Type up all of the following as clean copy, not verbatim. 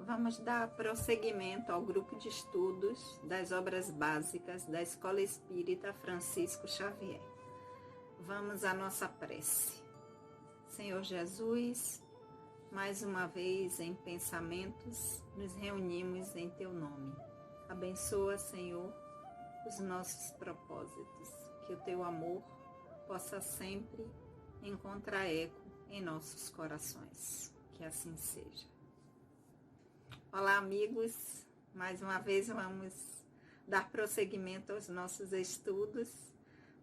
Vamos dar prosseguimento ao grupo de estudos das obras básicas da Escola Espírita Francisco Xavier. Vamos à nossa prece. Senhor Jesus, mais uma vez em pensamentos, nos reunimos em Teu nome. Abençoa, Senhor, os nossos propósitos, que o Teu amor possa sempre encontrar eco em nossos corações. Que assim seja. Olá, amigos. Mais uma vez vamos dar prosseguimento aos nossos estudos.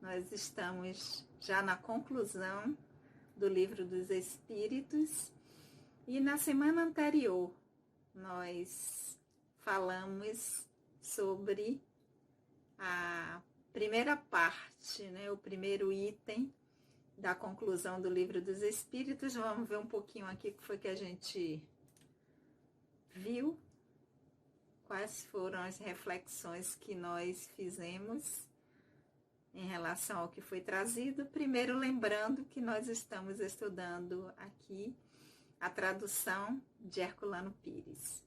Nós estamos já na conclusão do Livro dos Espíritos e na semana anterior nós falamos sobre a primeira parte, o primeiro item da conclusão do Livro dos Espíritos. Vamos ver um pouquinho aqui o que foi que a gente viu, quais foram as reflexões que nós fizemos em relação ao que foi trazido. Primeiro, lembrando que nós estamos estudando aqui a tradução de Herculano Pires.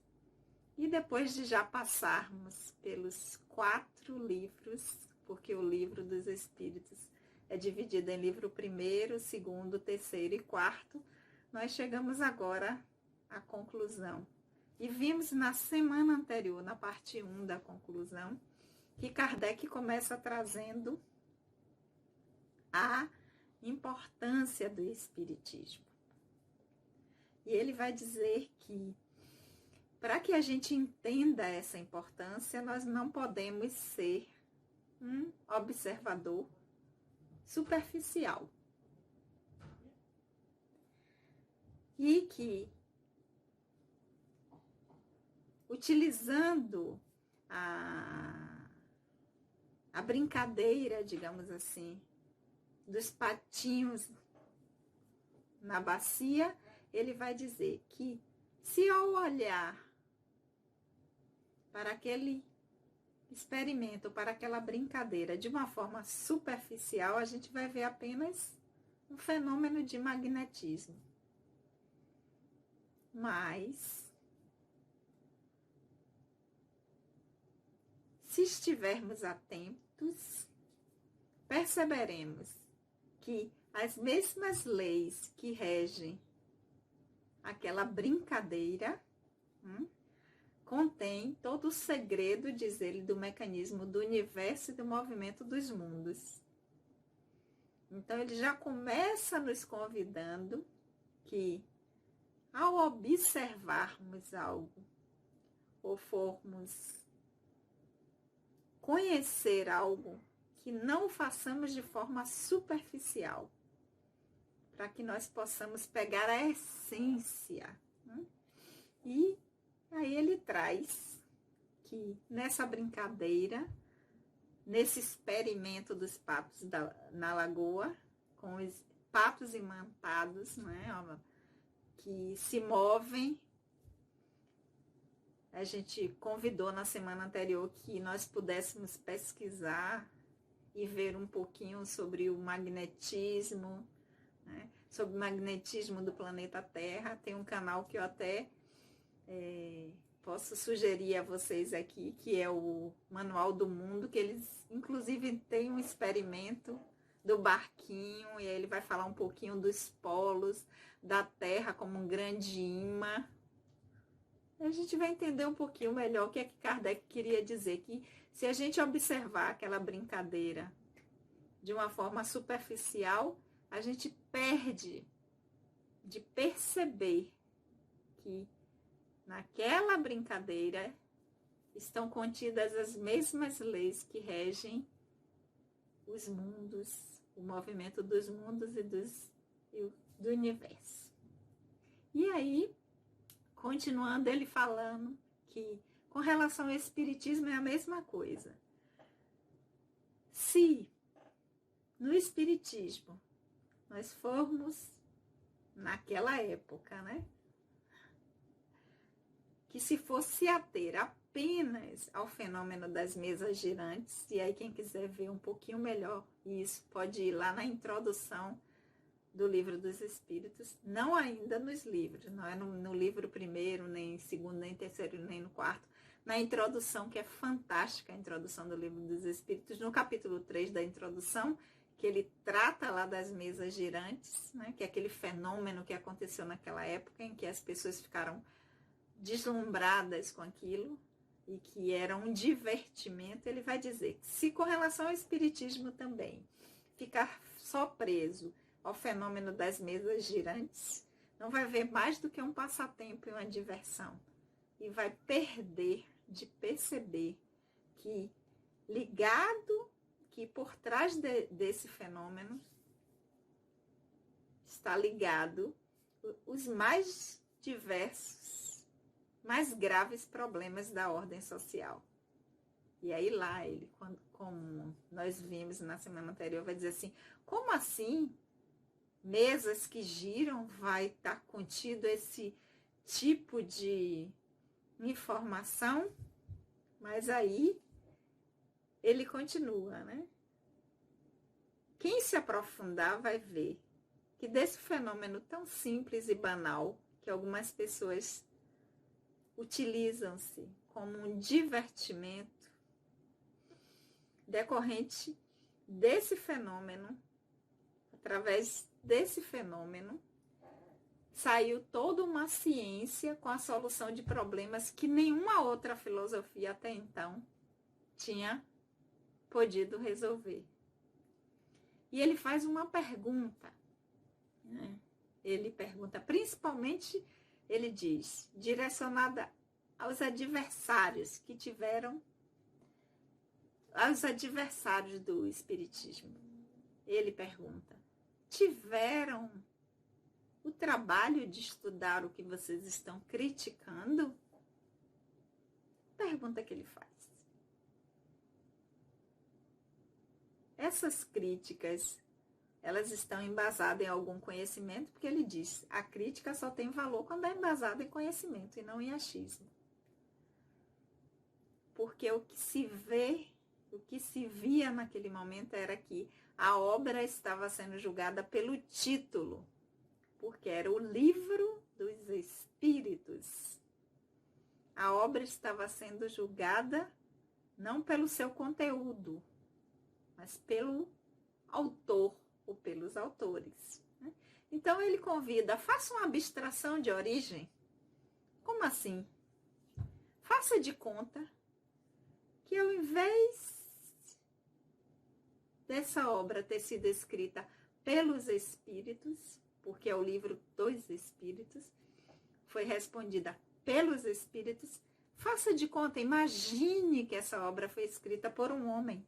E depois de já passarmos pelos 4 livros, porque o Livro dos Espíritos é dividido em livro 1º, 2º, 3º e 4º, nós chegamos agora à conclusão. E vimos na semana anterior, na parte 1 da conclusão, que Kardec começa trazendo a importância do Espiritismo. E ele vai dizer que, para que a gente entenda essa importância, nós não podemos ser um observador superficial. E que, utilizando a brincadeira, digamos assim, dos patinhos na bacia, ele vai dizer que, se ao olhar para aquele experimento, para aquela brincadeira de uma forma superficial, a gente vai ver apenas um fenômeno de magnetismo. Mas, se estivermos atentos, perceberemos que as mesmas leis que regem aquela brincadeira contém todo o segredo, diz ele, do mecanismo do universo e do movimento dos mundos. Então, ele já começa nos convidando que, ao observarmos algo, ou formos conhecer algo, que não façamos de forma superficial, para que nós possamos pegar a essência. E aí ele traz que nessa brincadeira, nesse experimento dos patos na lagoa, com os patos imantados, que se movem. A gente convidou na semana anterior que nós pudéssemos pesquisar e ver um pouquinho sobre o magnetismo, sobre o magnetismo do planeta Terra. Tem um canal que eu até posso sugerir a vocês aqui, que é o Manual do Mundo, que eles inclusive têm um experimento do barquinho, e aí ele vai falar um pouquinho dos polos da Terra como um grande imã. A gente vai entender um pouquinho melhor o que é que Kardec queria dizer, que se a gente observar aquela brincadeira de uma forma superficial, a gente perde de perceber que naquela brincadeira estão contidas as mesmas leis que regem os mundos, o movimento dos mundos e do universo. E aí, continuando, ele falando que, com relação ao Espiritismo, é a mesma coisa. Se no Espiritismo nós formos naquela época, que se fosse ater apenas ao fenômeno das mesas girantes, e aí quem quiser ver um pouquinho melhor isso, pode ir lá na introdução do Livro dos Espíritos, não ainda nos livros, não é no livro primeiro, nem segundo, nem terceiro, nem no quarto, na introdução, que é fantástica, a introdução do Livro dos Espíritos, no capítulo 3 da introdução, que ele trata lá das mesas girantes, né, que é aquele fenômeno que aconteceu naquela época, em que as pessoas ficaram deslumbradas com aquilo, e que era um divertimento. Ele vai dizer que, se com relação ao espiritismo também ficar só preso ao fenômeno das mesas girantes, não vai ver mais do que um passatempo e uma diversão, e vai perder de perceber que por trás desse fenômeno está ligado os mais diversos, mais graves problemas da ordem social. E aí lá ele, como nós vimos na semana anterior, vai dizer assim: como assim mesas que giram vai estar contido esse tipo de informação? Mas aí ele continua, né? Quem se aprofundar vai ver que desse fenômeno tão simples e banal, que algumas pessoas utilizam-se como um divertimento, decorrente desse fenômeno, através desse fenômeno, saiu toda uma ciência com a solução de problemas que nenhuma outra filosofia até então tinha podido resolver. E ele faz uma pergunta, né? Ele pergunta, principalmente, ele diz, direcionada aos adversários que tiveram, aos adversários do espiritismo. Ele pergunta: tiveram o trabalho de estudar o que vocês estão criticando? Pergunta que ele faz. Essas críticas, elas estão embasadas em algum conhecimento, porque ele diz, a crítica só tem valor quando é embasada em conhecimento e não em achismo. Porque o que se vê, o que se via naquele momento era que a obra estava sendo julgada pelo título, porque era o Livro dos Espíritos. A obra estava sendo julgada não pelo seu conteúdo, mas pelo autor ou pelos autores. Então ele convida, faça uma abstração de origem. Como assim? Faça de conta que ao invés dessa obra ter sido escrita pelos Espíritos, porque é o Livro dos Espíritos, foi respondida pelos Espíritos, faça de conta, imagine que essa obra foi escrita por um homem,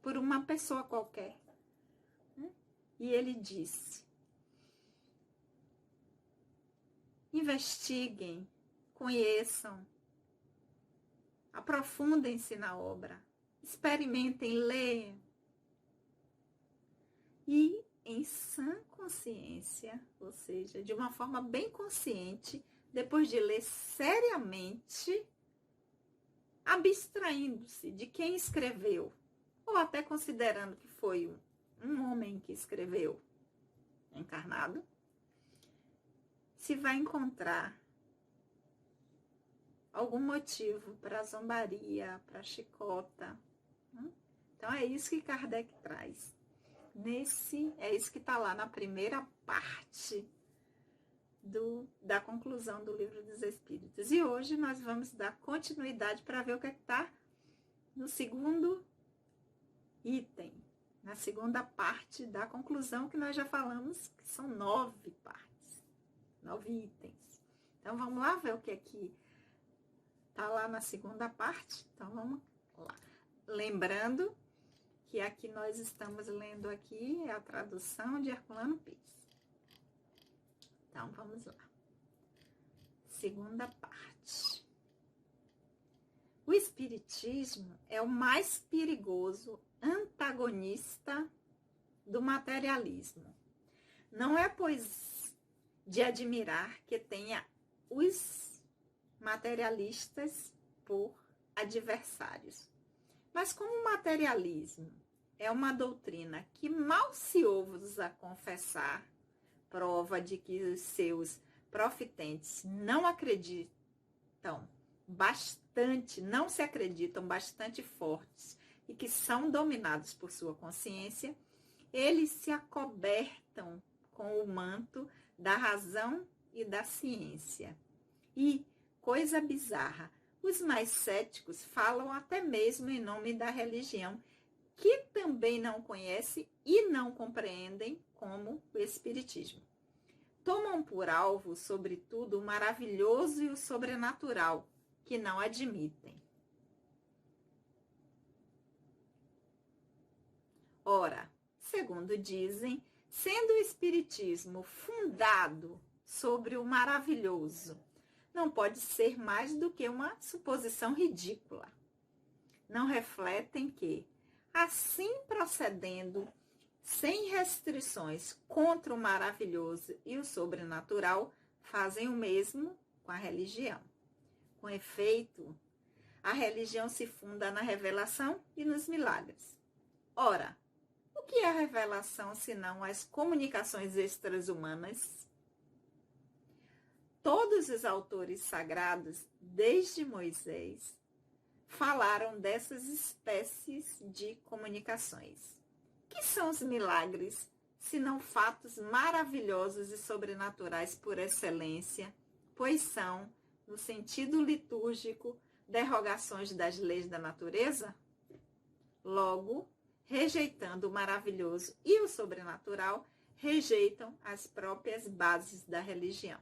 por uma pessoa qualquer. E ele disse: investiguem, conheçam, aprofundem-se na obra, experimentem, leiam. E em sã consciência, ou seja, de uma forma bem consciente, depois de ler seriamente, abstraindo-se de quem escreveu, ou até considerando que foi um homem que escreveu, encarnado, se vai encontrar algum motivo para zombaria, para chicota. Então é isso que Kardec traz. É isso que está lá na primeira parte da conclusão do Livro dos Espíritos. E hoje nós vamos dar continuidade para ver o que está no segundo item, na segunda parte da conclusão, que nós já falamos que são 9 partes, 9 itens. Então vamos lá ver o que aqui está lá na segunda parte. Então vamos lá. Lembrando que aqui nós estamos lendo aqui a tradução de Herculano Pires. Então vamos lá. Segunda parte. O Espiritismo é o mais perigoso antagonista do materialismo. Não é, pois, de admirar que tenha os materialistas por adversários. Mas como o materialismo é uma doutrina que mal se ousa confessar prova de que os seus profitentes não acreditam bastante, não se acreditam bastante fortes e que são dominados por sua consciência, eles se acobertam com o manto da razão e da ciência. E, coisa bizarra, os mais céticos falam até mesmo em nome da religião, que também não conhece e não compreendem como o Espiritismo. Tomam por alvo, sobretudo, o maravilhoso e o sobrenatural, que não admitem. Ora, segundo dizem, sendo o Espiritismo fundado sobre o maravilhoso, não pode ser mais do que uma suposição ridícula. Não refletem que, assim procedendo, sem restrições contra o maravilhoso e o sobrenatural, fazem o mesmo com a religião. Com efeito, a religião se funda na revelação e nos milagres. Ora, o que é a revelação senão as comunicações extra-humanas? Todos os autores sagrados, desde Moisés, falaram dessas espécies de comunicações. Que são os milagres, senão fatos maravilhosos e sobrenaturais por excelência, pois são, no sentido litúrgico, derrogações das leis da natureza? Logo, rejeitando o maravilhoso e o sobrenatural, rejeitam as próprias bases da religião.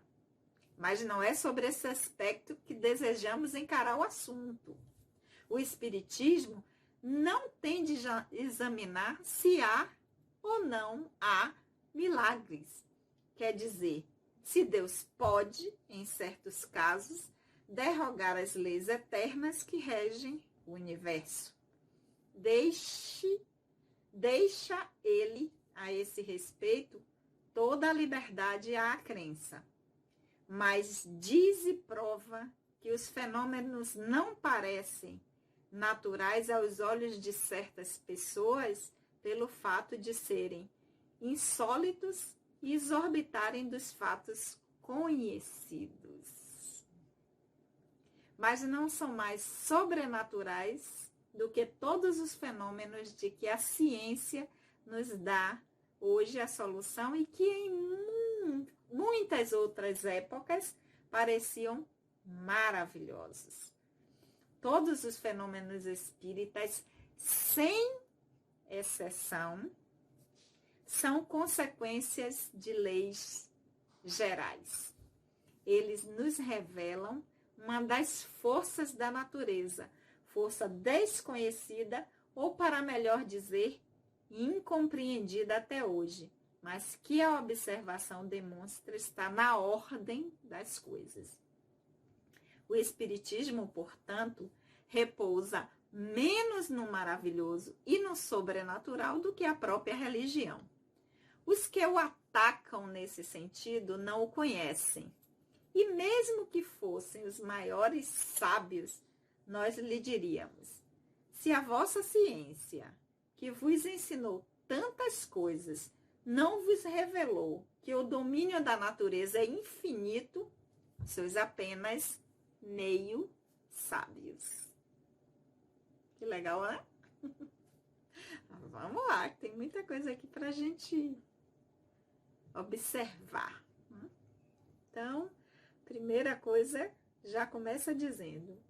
Mas não é sobre esse aspecto que desejamos encarar o assunto. O Espiritismo não tem de examinar se há ou não há milagres. Quer dizer, se Deus pode, em certos casos, derrogar as leis eternas que regem o universo. Deixa ele, a esse respeito, toda a liberdade à crença. Mas diz e prova que os fenômenos não parecem naturais aos olhos de certas pessoas pelo fato de serem insólitos e exorbitarem dos fatos conhecidos. Mas não são mais sobrenaturais do que todos os fenômenos de que a ciência nos dá hoje a solução e que em muitas outras épocas pareciam maravilhosos. Todos os fenômenos espíritas, sem exceção, são consequências de leis gerais. Eles nos revelam uma das forças da natureza, força desconhecida ou, para melhor dizer, incompreendida até hoje, mas que a observação demonstra estar na ordem das coisas. O Espiritismo, portanto, repousa menos no maravilhoso e no sobrenatural do que a própria religião. Os que o atacam nesse sentido não o conhecem. E mesmo que fossem os maiores sábios, nós lhe diríamos: se a vossa ciência, que vos ensinou tantas coisas, não vos revelou que o domínio da natureza é infinito, sois apenas meio sábios. Que legal, né? Vamos lá, tem muita coisa aqui para a gente observar. Então, primeira coisa, já começa dizendo: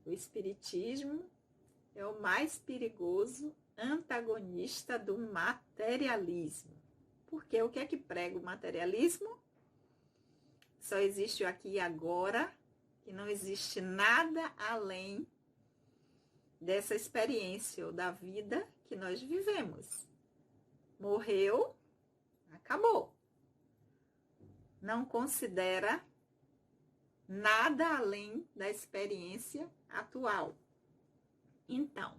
o Espiritismo é o mais perigoso antagonista do materialismo. Porque o que é que prega o materialismo? Só existe o aqui e agora, que não existe nada além dessa experiência ou da vida que nós vivemos. Morreu, acabou. Não considera nada além da experiência atual. Então,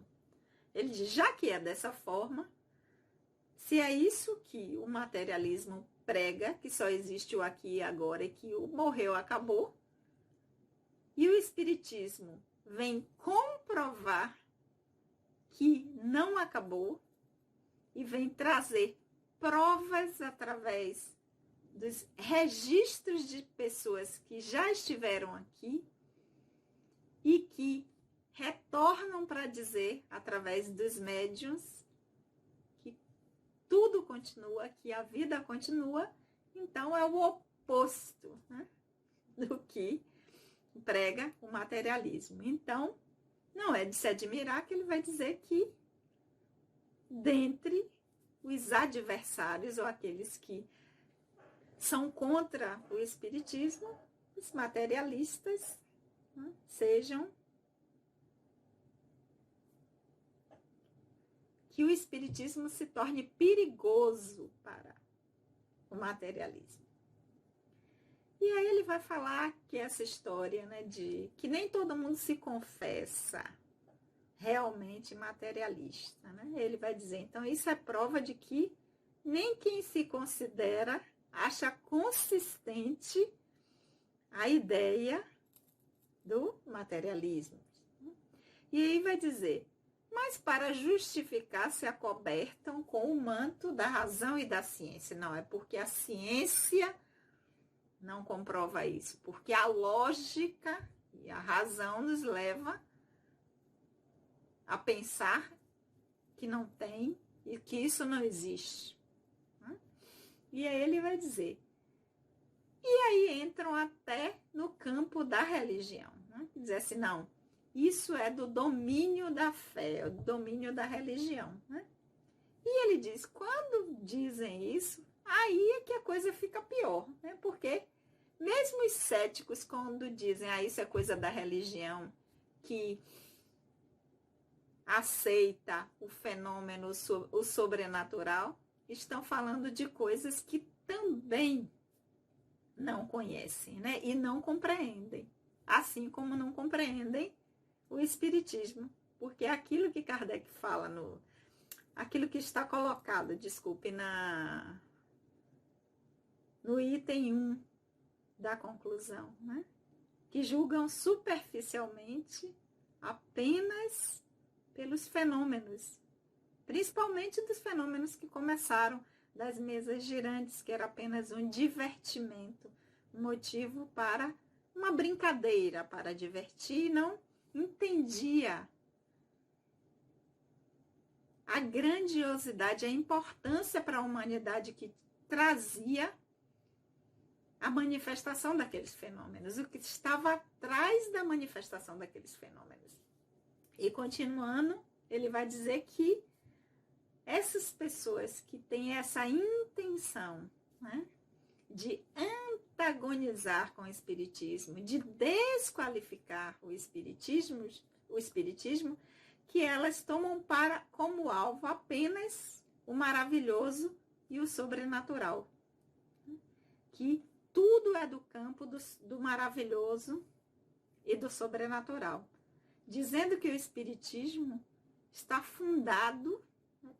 ele diz, já que é dessa forma, se é isso que o materialismo prega, que só existe o aqui e agora e que o morreu, acabou, e o Espiritismo vem comprovar que não acabou e vem trazer provas através dos registros de pessoas que já estiveram aqui e que retornam para dizer, através dos médiuns, que tudo continua, que a vida continua. Então, é o oposto, né, do que prega o materialismo. Então, não é de se admirar que ele vai dizer que, dentre os adversários ou aqueles que são contra o espiritismo, os materialistas, né, sejam que o espiritismo se torne perigoso para o materialismo. E aí ele vai falar que essa história, né, de que nem todo mundo se confessa realmente materialista, né? Ele vai dizer, então isso é prova de que nem quem se considera acha consistente a ideia do materialismo. E aí vai dizer, mas para justificar se acobertam com o manto da razão e da ciência. Não, é porque a ciência não comprova isso, porque a lógica e a razão nos leva a pensar que não tem e que isso não existe. E aí ele vai dizer, e aí entram até no campo da religião, né? Dizer assim, não, isso é do domínio da fé, do domínio da religião, né? E ele diz, quando dizem isso, aí é que a coisa fica pior, né? Porque mesmo os céticos, quando dizem, isso é coisa da religião, que aceita o fenômeno, o sobrenatural, estão falando de coisas que também não conhecem, né? E não compreendem. Assim como não compreendem o espiritismo. Porque aquilo que Kardec fala aquilo que está colocado, desculpe, no item 1 da conclusão, né? Que julgam superficialmente apenas pelos fenômenos, principalmente dos fenômenos que começaram das mesas girantes, que era apenas um divertimento, um motivo para uma brincadeira, para divertir, não entendia a grandiosidade, a importância para a humanidade que trazia a manifestação daqueles fenômenos, o que estava atrás da manifestação daqueles fenômenos. E continuando, ele vai dizer que essas pessoas que têm essa intenção, né, de antagonizar com o espiritismo, de desqualificar o espiritismo, que elas tomam como alvo apenas o maravilhoso e o sobrenatural. Que tudo é do campo do maravilhoso e do sobrenatural. Dizendo que o espiritismo está fundado,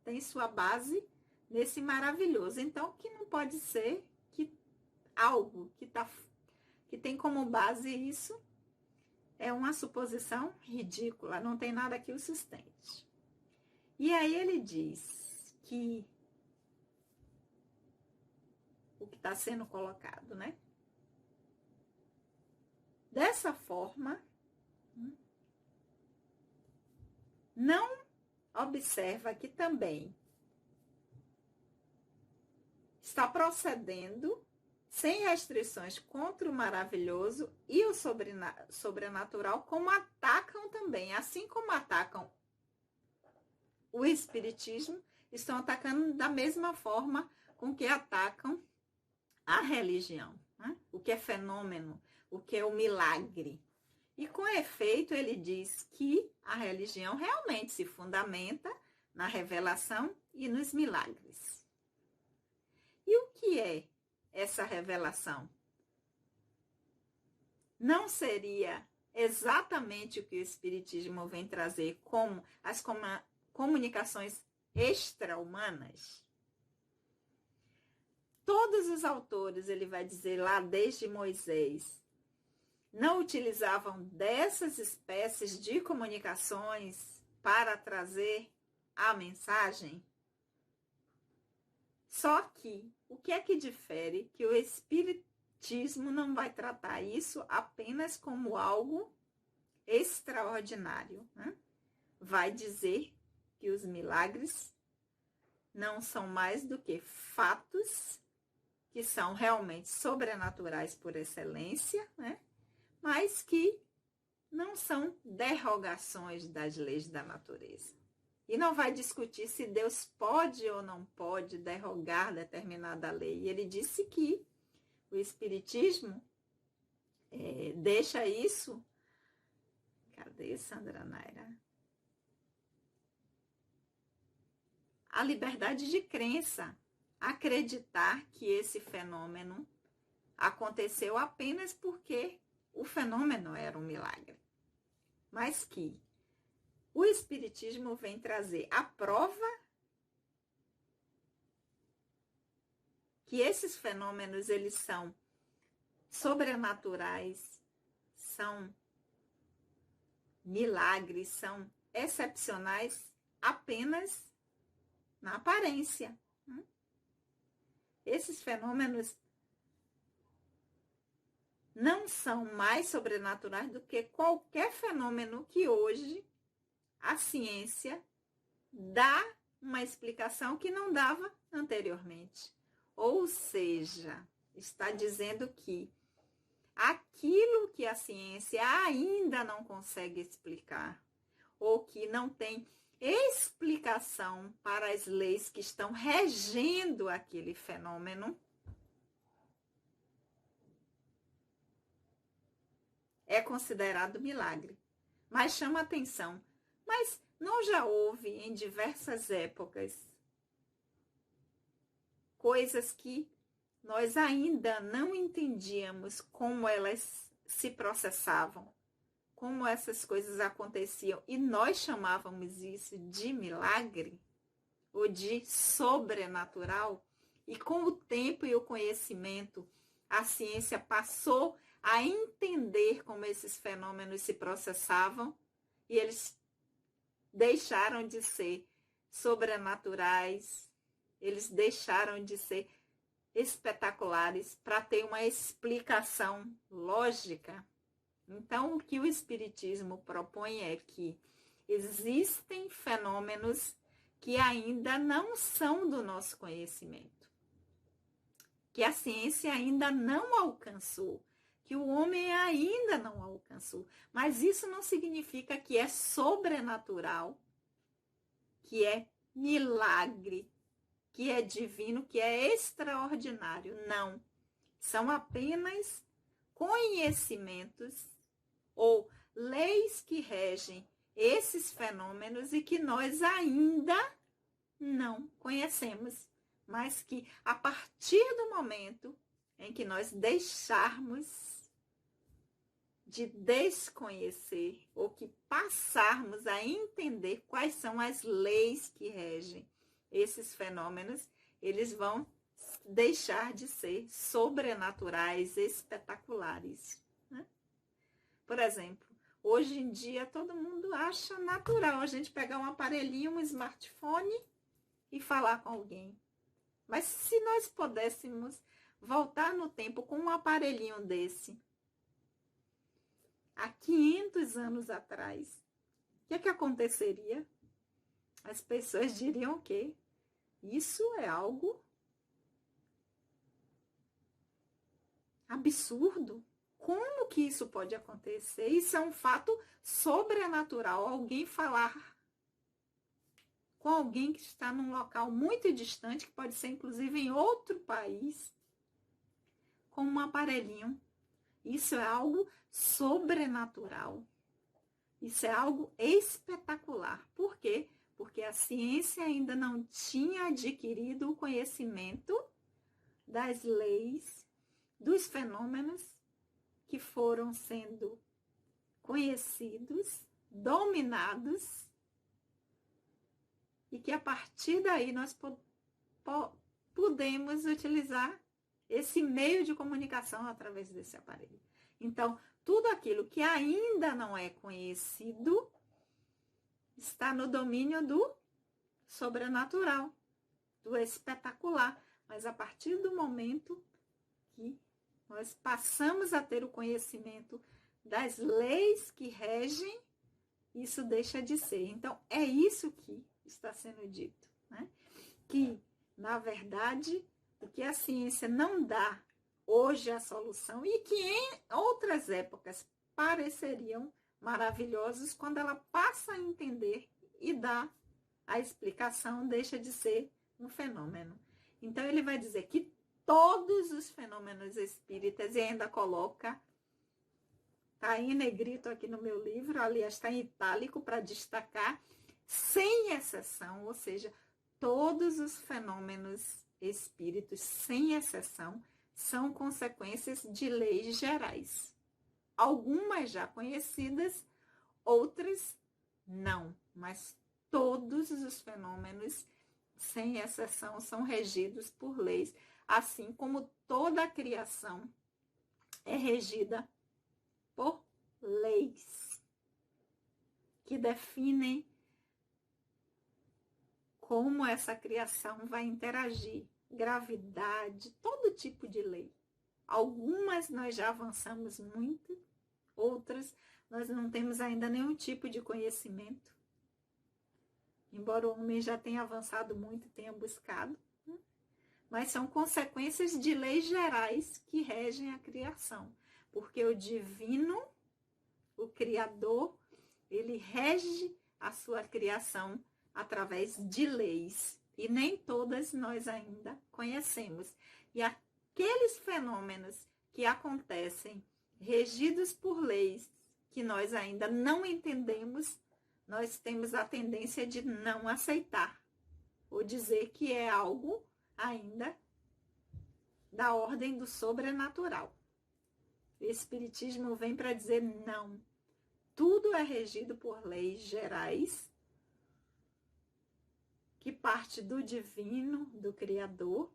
tem sua base nesse maravilhoso. Então, que não pode ser que algo que tem como base isso é uma suposição ridícula, não tem nada que o sustente. E aí ele diz que o que está sendo colocado, né? Dessa forma, não observa que também está procedendo sem restrições contra o maravilhoso e o sobrenatural, como atacam também, assim como atacam o espiritismo, estão atacando da mesma forma com que atacam a religião, né? O que é fenômeno, o que é o milagre. E com efeito ele diz que a religião realmente se fundamenta na revelação e nos milagres. E o que é essa revelação? Não seria exatamente o que o espiritismo vem trazer como as comunicações extra-humanas? Todos os autores, ele vai dizer lá desde Moisés, não utilizavam dessas espécies de comunicações para trazer a mensagem? Só que, o que é que difere? Que o Espiritismo não vai tratar isso apenas como algo extraordinário, né? Vai dizer que os milagres não são mais do que fatos que são realmente sobrenaturais por excelência, né? Mas que não são derrogações das leis da natureza. E não vai discutir se Deus pode ou não pode derrogar determinada lei. E ele disse que o Espiritismo deixa isso. Cadê Sandra Naira? A liberdade de crença. Acreditar que esse fenômeno aconteceu apenas porque o fenômeno era um milagre. Mas que o Espiritismo vem trazer a prova que esses fenômenos, eles são sobrenaturais, são milagres, são excepcionais apenas na aparência. Esses fenômenos não são mais sobrenaturais do que qualquer fenômeno que hoje a ciência dá uma explicação que não dava anteriormente. Ou seja, está dizendo que aquilo que a ciência ainda não consegue explicar, ou que não tem explicação para as leis que estão regendo aquele fenômeno, é considerado milagre. Mas chama atenção. Mas não já houve em diversas épocas coisas que nós ainda não entendíamos como elas se processavam, como essas coisas aconteciam, e nós chamávamos isso de milagre ou de sobrenatural, e com o tempo e o conhecimento, a ciência passou a entender como esses fenômenos se processavam, e eles deixaram de ser sobrenaturais, eles deixaram de ser espetaculares para ter uma explicação lógica. Então, o que o Espiritismo propõe é que existem fenômenos que ainda não são do nosso conhecimento, que a ciência ainda não alcançou, que o homem ainda não alcançou. Mas isso não significa que é sobrenatural, que é milagre, que é divino, que é extraordinário. Não. São apenas conhecimentos ou leis que regem esses fenômenos e que nós ainda não conhecemos, mas que a partir do momento em que nós deixarmos de desconhecer ou que passarmos a entender quais são as leis que regem esses fenômenos, eles vão deixar de ser sobrenaturais, espetaculares, né? Por exemplo, hoje em dia todo mundo acha natural a gente pegar um aparelhinho, um smartphone e falar com alguém. Mas se nós pudéssemos voltar no tempo com um aparelhinho desse, há 500 anos atrás, o que aconteceria? As pessoas diriam o quê? Isso é algo absurdo. Como que isso pode acontecer? Isso é um fato sobrenatural. Alguém falar com alguém que está num local muito distante, que pode ser inclusive em outro país, com um aparelhinho. Isso é algo sobrenatural. Isso é algo espetacular. Por quê? Porque a ciência ainda não tinha adquirido o conhecimento das leis, dos fenômenos que foram sendo conhecidos, dominados, e que a partir daí nós podemos utilizar esse meio de comunicação através desse aparelho. Então, tudo aquilo que ainda não é conhecido está no domínio do sobrenatural, do espetacular. Mas a partir do momento que nós passamos a ter o conhecimento das leis que regem, isso deixa de ser. Então, é isso que está sendo dito, né? Que, na verdade, o que a ciência não dá hoje a solução e que em outras épocas pareceriam maravilhosos, quando ela passa a entender e dá a explicação, deixa de ser um fenômeno. Então, ele vai dizer que todos os fenômenos espíritas, e ainda coloca, está em negrito aqui no meu livro, aliás, está em itálico para destacar, sem exceção, ou seja, todos os fenômenos espíritos, sem exceção, são consequências de leis gerais. Algumas já conhecidas, outras não, mas todos os fenômenos, sem exceção, são regidos por leis, assim como toda a criação é regida por leis que definem como essa criação vai interagir, gravidade, todo tipo de lei. Algumas nós já avançamos muito, outras nós não temos ainda nenhum tipo de conhecimento. Embora o homem já tenha avançado muito, tenha buscado, né? Mas são consequências de leis gerais que regem a criação. Porque o divino, o Criador, ele rege a sua criação através de leis. E nem todas nós ainda conhecemos. E aqueles fenômenos que acontecem regidos por leis que nós ainda não entendemos, nós temos a tendência de não aceitar, ou dizer que é algo ainda da ordem do sobrenatural. O Espiritismo vem para dizer não. Tudo é regido por leis gerais, que parte do divino, do Criador.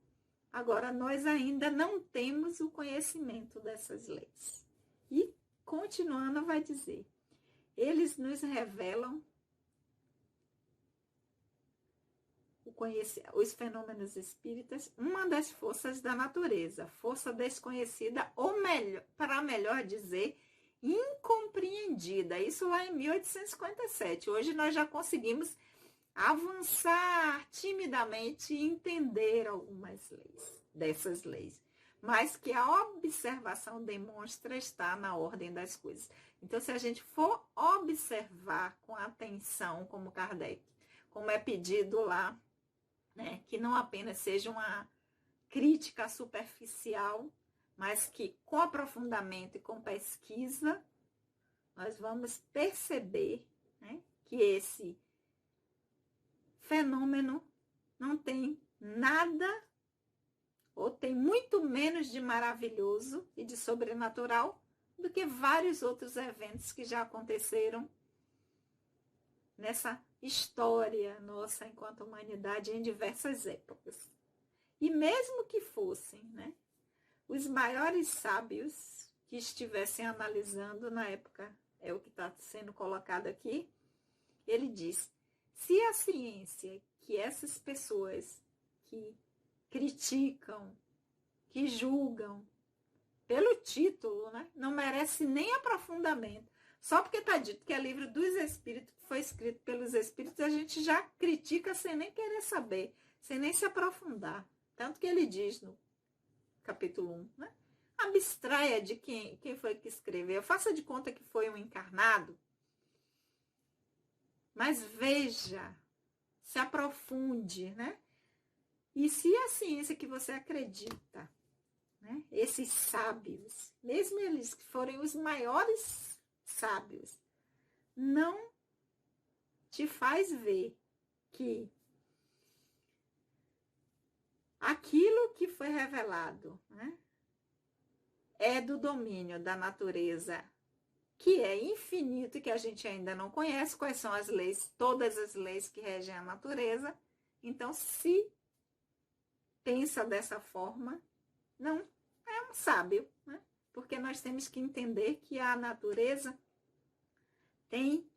Agora, nós ainda não temos o conhecimento dessas leis. E, continuando, vai dizer, eles nos revelam os fenômenos espíritas, uma das forças da natureza, força desconhecida, ou melhor, para melhor dizer, incompreendida. Isso lá em 1857. Hoje nós já conseguimos avançar timidamente e entender algumas leis, dessas leis, mas que a observação demonstra estar na ordem das coisas. Então, se a gente for observar com atenção, como Kardec, como é pedido lá, né, que não apenas seja uma crítica superficial, mas que com aprofundamento e com pesquisa, nós vamos perceber, né, que esse fenômeno não tem nada, ou tem muito menos de maravilhoso e de sobrenatural do que vários outros eventos que já aconteceram nessa história nossa enquanto humanidade em diversas épocas. E mesmo que fossem, né, os maiores sábios que estivessem analisando na época, é o que está sendo colocado aqui, ele diz, se a ciência, que essas pessoas que criticam, que julgam, pelo título, né, não merece nem aprofundamento, só porque está dito que é livro dos Espíritos, que foi escrito pelos Espíritos, a gente já critica sem nem querer saber, sem nem se aprofundar. Tanto que ele diz no capítulo 1, né? Abstraia de quem foi que escreveu, faça de conta que foi um encarnado, mas veja, se aprofunde, né? E se a ciência que você acredita, né, esses sábios, mesmo eles que forem os maiores sábios, não te faz ver que aquilo que foi revelado, né, é do domínio da natureza, que é infinito e que a gente ainda não conhece, quais são as leis, todas as leis que regem a natureza. Então, se pensa dessa forma, não é um sábio, né? Porque nós temos que entender que a natureza tem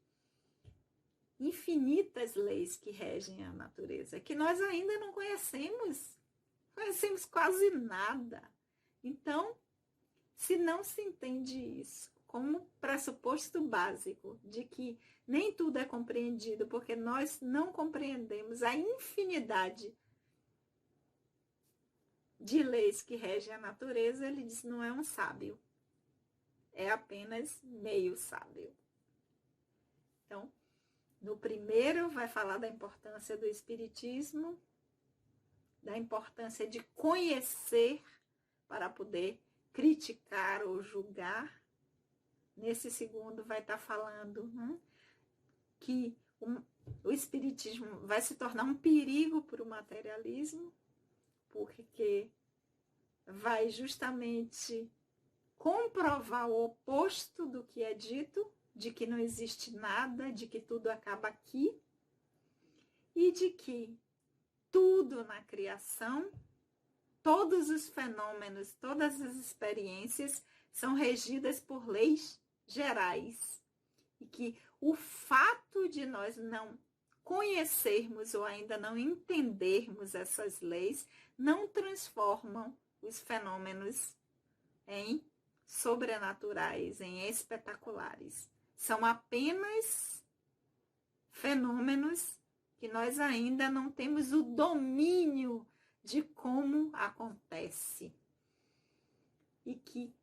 infinitas leis que regem a natureza, que nós ainda não conhecemos conhecemos quase nada. Então, se não se entende isso como pressuposto básico de que nem tudo é compreendido, porque nós não compreendemos a infinidade de leis que regem a natureza, ele diz, não é um sábio, é apenas meio sábio. Então, no primeiro vai falar da importância do espiritismo, da importância de conhecer para poder criticar ou julgar. Nesse segundo vai estar falando que o espiritismo vai se tornar um perigo para o materialismo, porque vai justamente comprovar o oposto do que é dito, de que não existe nada, de que tudo acaba aqui, e de que tudo na criação, todos os fenômenos, todas as experiências são regidas por leis gerais. E que o fato de nós não conhecermos ou ainda não entendermos essas leis não transformam os fenômenos em sobrenaturais, em espetaculares. São apenas fenômenos que nós ainda não temos o domínio de como acontece. E que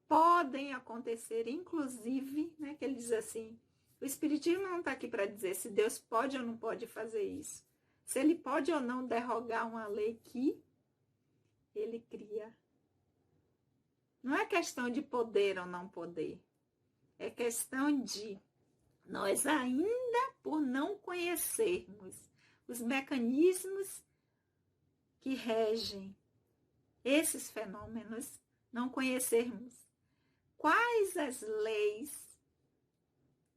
podem acontecer, inclusive, né, que ele diz assim, o Espiritismo não está aqui para dizer se Deus pode ou não pode fazer isso. Se ele pode ou não derrogar uma lei que ele cria. Não é questão de poder ou não poder. É questão de nós ainda, por não conhecermos os mecanismos que regem esses fenômenos, não conhecermos quais as leis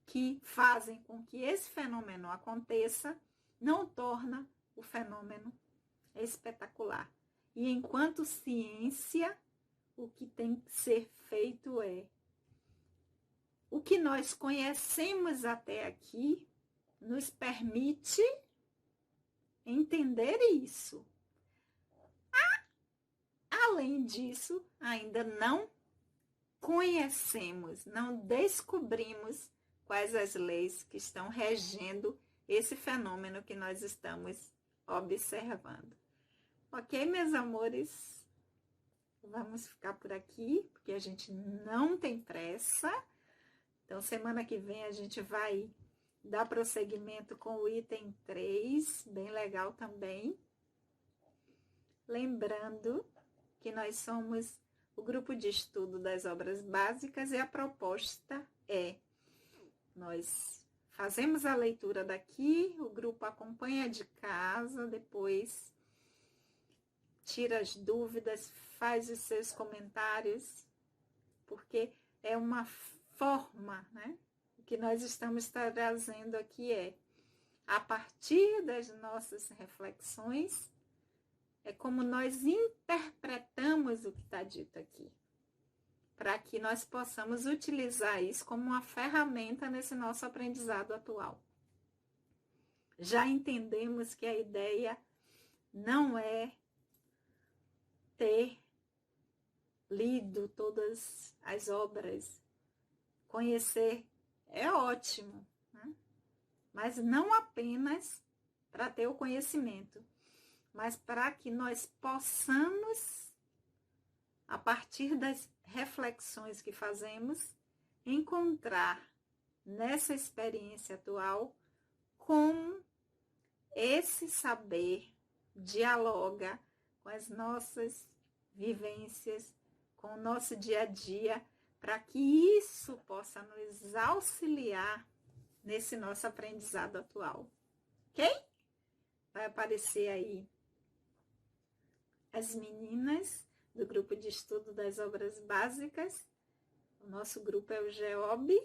que fazem com que esse fenômeno aconteça, não torna o fenômeno espetacular. E enquanto ciência, o que tem que ser feito é o que nós conhecemos até aqui nos permite entender isso. Além disso, ainda não conhecemos, não descobrimos quais as leis que estão regendo esse fenômeno que nós estamos observando. Ok, meus amores? Vamos ficar por aqui, porque a gente não tem pressa. Então, semana que vem a gente vai dar prosseguimento com o item 3, bem legal também. Lembrando que nós somos o grupo de estudo das obras básicas e a proposta é, nós fazemos a leitura daqui, o grupo acompanha de casa, depois tira as dúvidas, faz os seus comentários, porque é uma forma, né? O que nós estamos trazendo aqui é, a partir das nossas reflexões, é como nós interpretamos o que está dito aqui, para que nós possamos utilizar isso como uma ferramenta nesse nosso aprendizado atual. Já entendemos que a ideia não é ter lido todas as obras. Conhecer é ótimo, né? Mas não apenas para ter o conhecimento, mas para que nós possamos, a partir das reflexões que fazemos, encontrar nessa experiência atual como esse saber dialoga com as nossas vivências, com o nosso dia a dia, para que isso possa nos auxiliar nesse nosso aprendizado atual. Ok? Vai aparecer aí as meninas do grupo de estudo das obras básicas. O nosso grupo é o GEOB,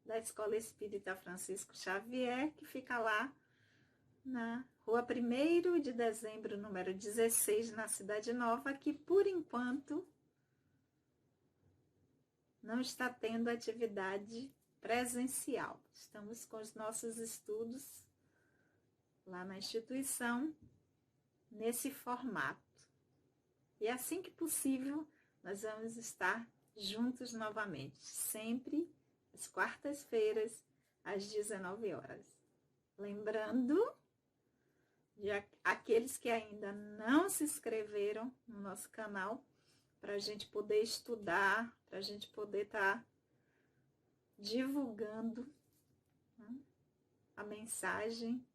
da Escola Espírita Francisco Xavier, que fica lá na Rua 1º de Dezembro, número 16, na Cidade Nova, que por enquanto não está tendo atividade presencial. Estamos com os nossos estudos lá na instituição, nesse formato. E assim que possível, nós vamos estar juntos novamente, sempre às quartas-feiras, às 19 horas. Lembrando de aqueles que ainda não se inscreveram no nosso canal, para a gente poder estudar, para a gente poder estar divulgando a mensagem,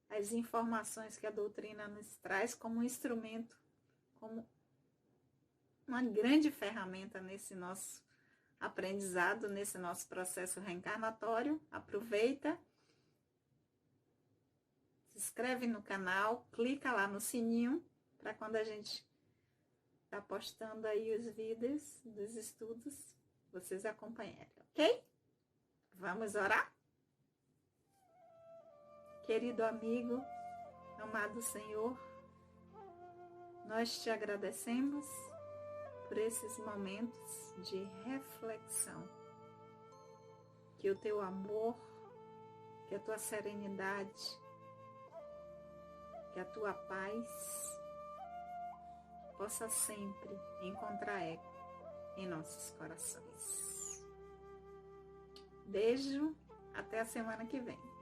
as informações que a doutrina nos traz como um instrumento, como uma grande ferramenta nesse nosso aprendizado, nesse nosso processo reencarnatório. Aproveita, se inscreve no canal, clica lá no sininho, para quando a gente tá postando aí os vídeos dos estudos, vocês acompanharem, ok? Vamos orar? Querido amigo, amado Senhor, nós te agradecemos por esses momentos de reflexão. Que o teu amor, que a tua serenidade, que a tua paz possa sempre encontrar eco em nossos corações. Beijo, até a semana que vem.